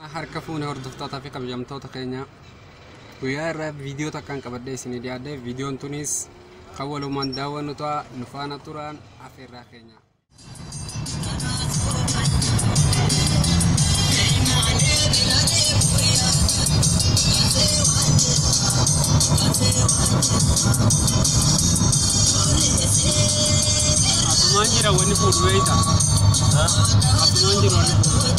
Harka fuune hordoftoota fi kabajamtoota keenya guyyaa irraa viidiyoo takkaan qabadhee isinii dhiyaadhe. Viidiyoon tunis kan walumaan daawwannu ta'a. Nu faana turaan afeerraa keenya. Asumaan jira wanni fuudhu beeyta. Asumaan jira wanni fuudhu.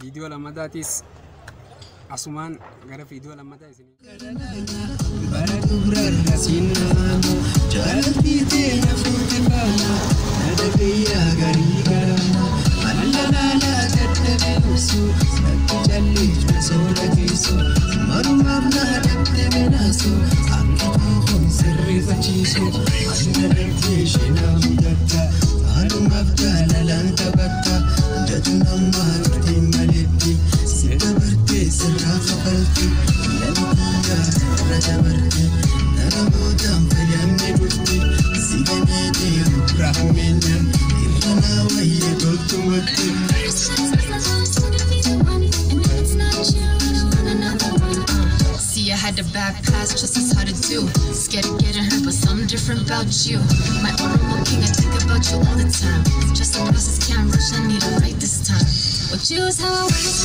Video lamadatis asuman gara video lamada isini bara dubrar rasina jalti te nafute bana nadabiya gari garana allana la tadbesu jalli soda kisu marumna tadbenasu akko sirri fachisu annadti shina mudatta alumabta lalanta batta jajunamma timaletti sidabarte sirrafa balti lalmuya rajabarti nanamutam fayanne dutti sigamete rahmenya irana waye doltumatti. See, I had a bad past, just as hard to do. Scared of getting hurt, but something different about you. My own king, I think about you all the time. Just the process can't rush, I need it right this time. Well, choose how I wish.